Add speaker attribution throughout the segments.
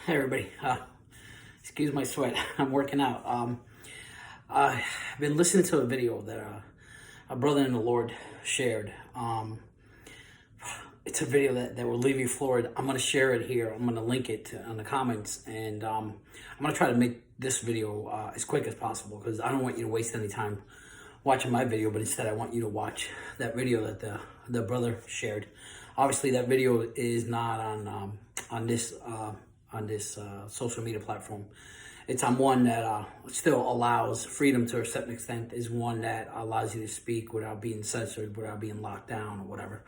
Speaker 1: Hey everybody, excuse my sweat. I'm working out. I've been listening to a video that a brother in the Lord shared. It's a video that will leave you floored. I'm going to share it here. I'm going to link it on the comments, and I'm going to try to make this video as quick as possible because I don't want you to waste any time watching my video, but instead I want you to watch that video that the brother shared. Obviously, that video is not on this social media platform. It's on one that still allows freedom to a certain extent. Is one that allows you to speak without being censored, without being locked down or whatever.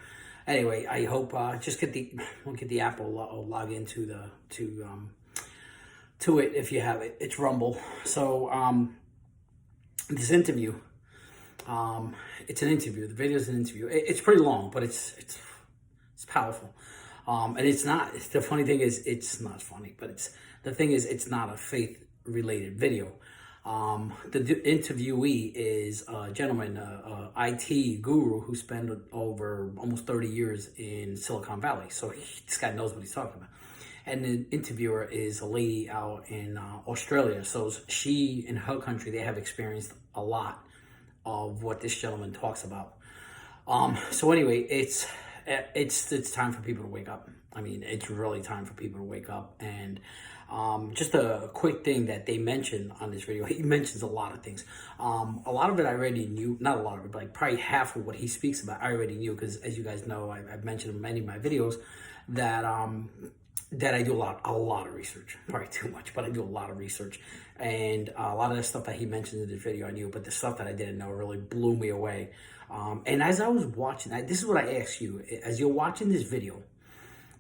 Speaker 1: Anyway, I hope just we'll get the app or log into to it if you have it. It's Rumble. So this interview, it's an interview. The video is an interview. It's pretty long, but it's powerful. And it's not, the funny thing is, it's not funny, but the thing is, it's not a faith related video. The interviewee is a gentleman, IT guru who spent over almost 30 years in Silicon Valley. So this guy knows what he's talking about. And the interviewer is a lady out in Australia. So she, in her country, they have experienced a lot of what this gentleman talks about. So anyway, it's time for people to wake up. I mean, it's really time for people to wake up. And just a quick thing that they mentioned on this video. He mentions a lot of things. A lot of it I already knew. Not a lot of it, but like probably half of what he speaks about I already knew, because as you guys know, I've mentioned in many of my videos that I do a lot of research. Probably too much, but I do a lot of research. And a lot of the stuff that he mentioned in this video I knew, but the stuff that I didn't know really blew me away. And as I was watching, this is what I ask you. As you're watching this video,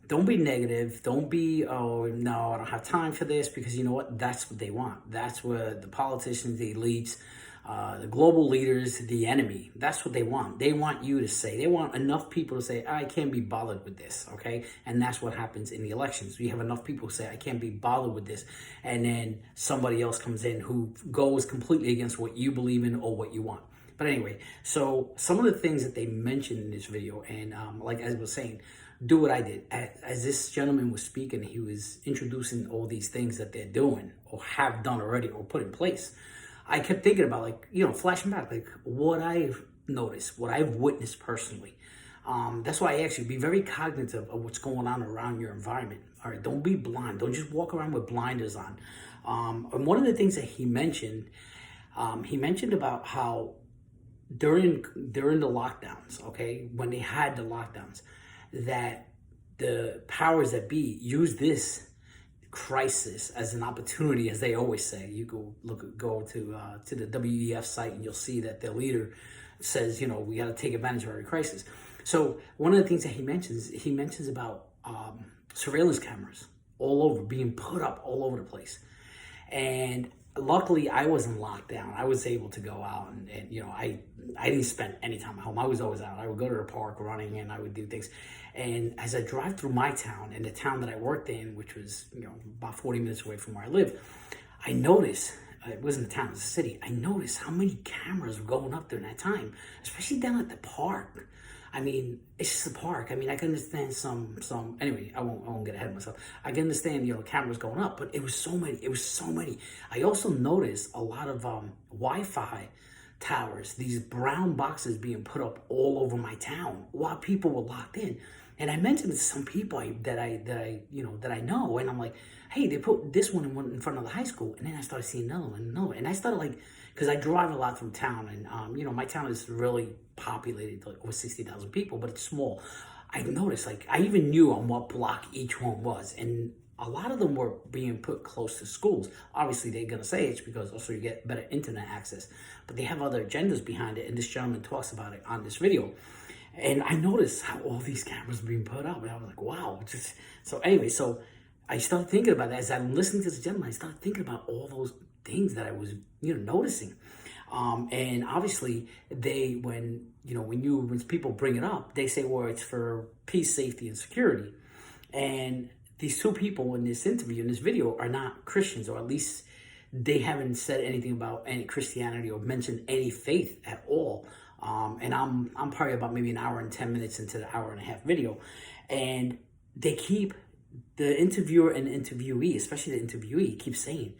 Speaker 1: don't be negative. Don't be, oh, no, I don't have time for this, because you know what? That's what they want. That's what the politicians, the elites, the global leaders, the enemy, that's what they want. They want you to say, they want enough people to say, I can't be bothered with this, okay? And that's what happens in the elections. We have enough people who say, I can't be bothered with this. And then somebody else comes in who goes completely against what you believe in or what you want. But anyway, so some of the things that they mentioned in this video, and like as I was saying, do what I did. As this gentleman was speaking, he was introducing all these things that they're doing or have done already or put in place. I kept thinking about, like, you know, flashing back, like what I've noticed, what I've witnessed personally. That's why I ask you, be very cognitive of what's going on around your environment. All right, don't be blind. Don't just walk around with blinders on. And one of the things that he mentioned about how during the lockdowns, okay, when they had the lockdowns, that the powers that be use this crisis as an opportunity, as they always say. You go to the WEF site and you'll see that their leader says, you know, we got to take advantage of every crisis. So one of the things that he mentions about surveillance cameras all over, being put up all over the place. And luckily, I wasn't locked down. I was able to go out and you know, I didn't spend any time at home. I was always out. I would go to the park running, and I would do things. And as I drive through my town, and the town that I worked in, which was, you know, about 40 minutes away from where I live, I noticed, it wasn't a town, it was a city, I noticed how many cameras were going up during that time, especially down at the park. I mean, it's just a park. I mean, I can understand some, anyway, I won't get ahead of myself. I can understand, you know, cameras going up, but it was so many. I also noticed a lot of Wi-Fi towers, these brown boxes being put up all over my town while people were locked in. And I mentioned it to some people that I know, and I'm like, hey, they put this one in front of the high school, and then I started seeing another one, and I started, like, because I drive a lot through town, and you know, my town is really populated, like over 60,000 people, but it's small. I noticed, like, I even knew on what block each one was, and a lot of them were being put close to schools. Obviously, they're gonna say it's because also you get better internet access, but they have other agendas behind it, and this gentleman talks about it on this video. And I noticed how all these cameras were being put up, and I was like, wow. So anyway, so I started thinking about that. As I'm listening to this gentleman, I started thinking about all those things that I was, you know, noticing. And obviously, when people bring it up, they say, well, it's for peace, safety, and security. And these two people in this interview, in this video, are not Christians, or at least they haven't said anything about any Christianity or mentioned any faith at all. And I'm probably about maybe an hour and 10 minutes into the hour and a half video, and they keep the interviewer and the interviewee, especially the interviewee, keeps saying,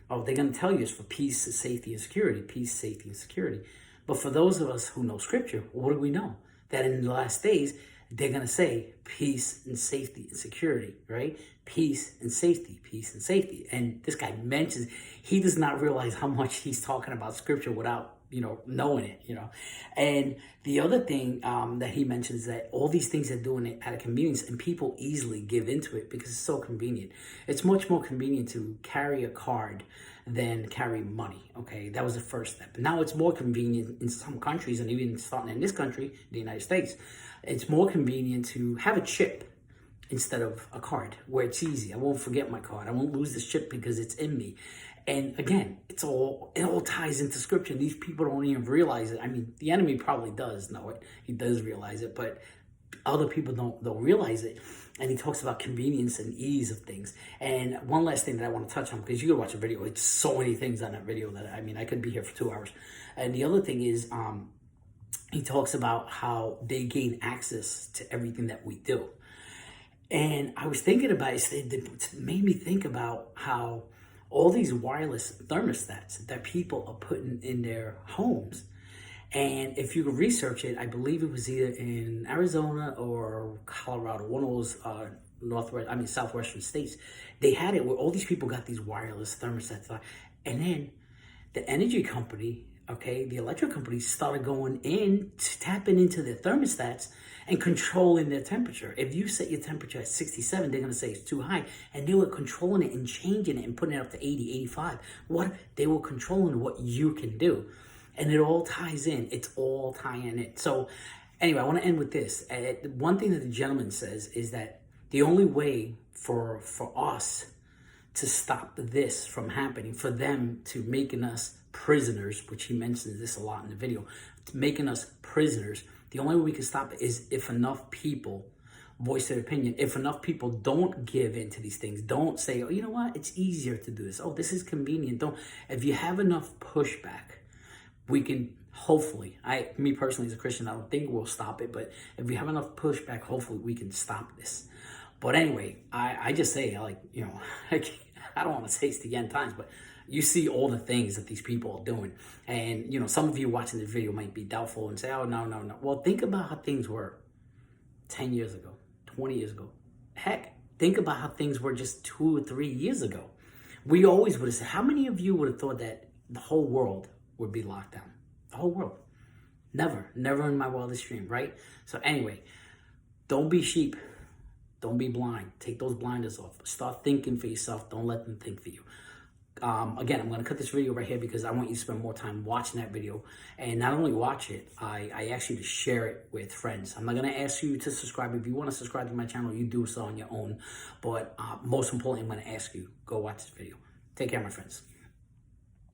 Speaker 1: oh, they're going to tell you it's for peace, safety, and security. Peace, safety, and security. But for those of us who know Scripture, what do we know? That in the last days, they're going to say peace and safety and security, right? Peace and safety, peace and safety. And this guy mentions, he does not realize how much he's talking about Scripture without, knowing it, And the other thing that he mentions is that all these things are doing it out of convenience, and people easily give into it because it's so convenient. It's much more convenient to carry a card than carry money, okay? That was the first step. Now it's more convenient in some countries, and even starting in this country, the United States, it's more convenient to have a chip instead of a card, where it's easy. I won't forget my card. I won't lose this chip because it's in me. And again, it all ties into Scripture. These people don't even realize it. I mean, the enemy probably does know it. He does realize it, but other people don't realize it. And he talks about convenience and ease of things. And one last thing that I want to touch on, because you can watch a video. It's so many things on that video that, I could be here for 2 hours. And the other thing is, he talks about how they gain access to everything that we do. And I was thinking about it, it made me think about how all these wireless thermostats that people are putting in their homes. And if you can research it, I believe it was either in Arizona or Colorado, one of those southwestern states. They had it where all these people got these wireless thermostats. And then the energy company, the electric companies started going in, tapping into their thermostats and controlling their temperature. If you set your temperature at 67, they're going to say it's too high. And they were controlling it and changing it and putting it up to 80, 85. They were controlling what you can do. And it all ties in. It's all tying in. So anyway, I want to end with this. One thing that the gentleman says is that the only way for us to stop this from happening, for them to making us prisoners, which he mentions this a lot in the video, making us prisoners, the only way we can stop it is if enough people voice their opinion. If enough people don't give in to these things, don't say, oh, you know what, it's easier to do this. Oh, this is convenient. If you have enough pushback, we can hopefully, me personally as a Christian, I don't think we'll stop it, but if we have enough pushback, hopefully we can stop this. But anyway, I just say, I don't want to say it's the end times, but you see all the things that these people are doing. And, some of you watching the video might be doubtful and say, oh, no. Well, think about how things were 10 years ago, 20 years ago. Heck, think about how things were just 2 or 3 years ago. We always would have said, how many of you would have thought that the whole world would be locked down? The whole world. Never in my wildest dream, right? So anyway, don't be sheep. Don't be blind. Take those blinders off. Start thinking for yourself. Don't let them think for you. Again, I'm going to cut this video right here because I want you to spend more time watching that video. And not only watch it, I ask you to share it with friends. I'm not going to ask you to subscribe. If you want to subscribe to my channel, you do so on your own. But most importantly, I'm going to ask you, go watch this video. Take care, my friends.